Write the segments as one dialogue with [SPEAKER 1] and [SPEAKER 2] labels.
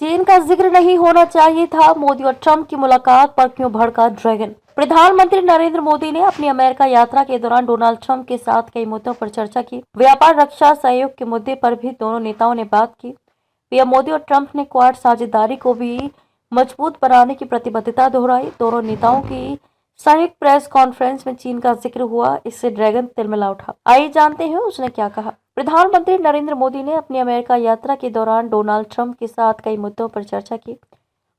[SPEAKER 1] चीन का जिक्र नहीं होना चाहिए था, मोदी और ट्रंप की मुलाकात पर क्यों भड़का ड्रैगन। प्रधानमंत्री नरेंद्र मोदी ने अपनी अमेरिका यात्रा के दौरान डोनाल्ड ट्रंप के साथ कई मुद्दों पर चर्चा की। व्यापार, रक्षा सहयोग के मुद्दे पर भी दोनों नेताओं ने बात की। पीएम मोदी और ट्रंप ने क्वाड साझेदारी को भी मजबूत बनाने की प्रतिबद्धता दोहराई। दोनों नेताओं की संयुक्त प्रेस कॉन्फ्रेंस में चीन का जिक्र हुआ, इससे ड्रैगन तिलमिला उठा। आइए जानते हैं उसने क्या कहा। प्रधानमंत्री नरेंद्र मोदी ने अपनी अमेरिका यात्रा के दौरान डोनाल्ड ट्रंप के साथ कई मुद्दों पर चर्चा की।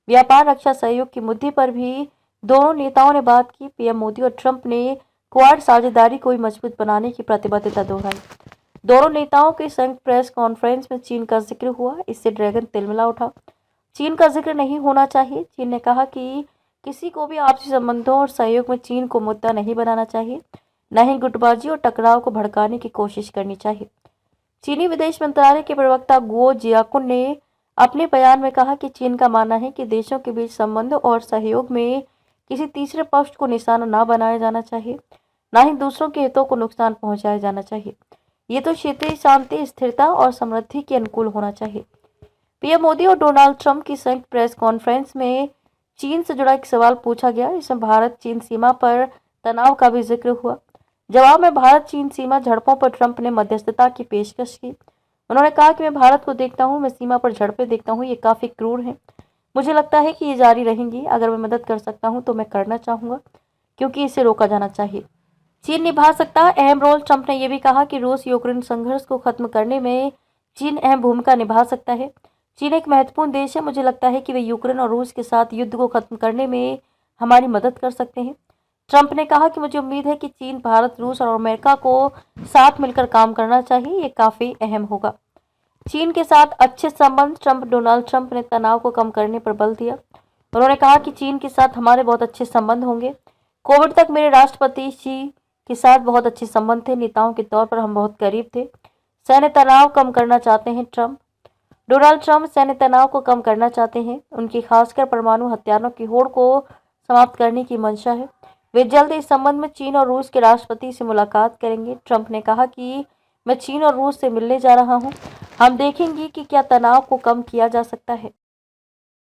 [SPEAKER 1] व्यापार, रक्षा सहयोग के मुद्दे पर भी दोनों नेताओं ने बात की। पीएम मोदी और ट्रंप ने क्वाड साझेदारी को भी मजबूत बनाने की प्रतिबद्धता दोहराई। दोनों नेताओं की संयुक्त प्रेस कॉन्फ्रेंस में चीन का जिक्र हुआ, इससे ड्रैगन तिलमिला उठा। चीन का जिक्र नहीं होना चाहिए। चीन ने कहा कि किसी को भी आपसी संबंधों और सहयोग में चीन को मुद्दा नहीं बनाना चाहिए, न ही गुटबाजी और टकराव को भड़काने की कोशिश करनी चाहिए। चीनी विदेश मंत्रालय के प्रवक्ता गुओ जियाकुन ने अपने बयान में कहा कि चीन का मानना है कि देशों के बीच संबंध और सहयोग में किसी तीसरे पक्ष को निशाना न बनाया जाना चाहिए, न ही दूसरों के हितों को नुकसान पहुंचाया जाना चाहिए। ये तो क्षेत्रीय शांति, स्थिरता और समृद्धि के अनुकूल होना चाहिए। पीएम मोदी और डोनाल्ड ट्रंप की संयुक्त प्रेस कॉन्फ्रेंस में चीन से जुड़ा एक सवाल पूछा गया। इसमें भारत चीन सीमा पर तनाव का भी जिक्र हुआ। जवाब में भारत चीन सीमा झड़पों पर ट्रंप ने मध्यस्थता की पेशकश की। उन्होंने कहा कि मैं भारत को देखता हूं, मैं सीमा पर झड़पें देखता हूं, ये काफी क्रूर है। मुझे लगता है कि ये जारी रहेंगी। अगर मैं मदद कर सकता हूं तो मैं करना चाहूंगा, क्योंकि इसे रोका जाना चाहिए। चीन निभा सकता है अहम रोल। ट्रंप ने यह भी कहा कि रूस यूक्रेन संघर्ष को खत्म करने में चीन अहम भूमिका निभा सकता है। चीन एक महत्वपूर्ण देश है। मुझे लगता है कि वे यूक्रेन और रूस के साथ युद्ध को खत्म करने में हमारी मदद कर सकते हैं। ट्रंप ने कहा कि मुझे उम्मीद है कि चीन, भारत, रूस और अमेरिका को साथ मिलकर काम करना चाहिए, ये काफी अहम होगा। चीन के साथ अच्छे संबंध। डोनाल्ड ट्रंप ने तनाव को कम करने पर बल दिया। उन्होंने कहा कि चीन के साथ हमारे बहुत अच्छे संबंध होंगे। कोविड तक मेरे राष्ट्रपति शी के साथ बहुत अच्छे संबंध थे। नेताओं के तौर पर हम बहुत करीब थे। सैन्य तनाव कम करना चाहते हैं ट्रंप। डोनाल्ड ट्रंप सैन्य तनाव को कम करना चाहते हैं। उनकी खासकर परमाणु हथियारों की होड़ को समाप्त करने की मंशा है। वे जल्द इस संबंध में चीन और रूस के राष्ट्रपति से मुलाकात करेंगे। ट्रंप ने कहा कि मैं चीन और रूस से मिलने जा रहा हूं। हम देखेंगे कि क्या तनाव को कम किया जा सकता है।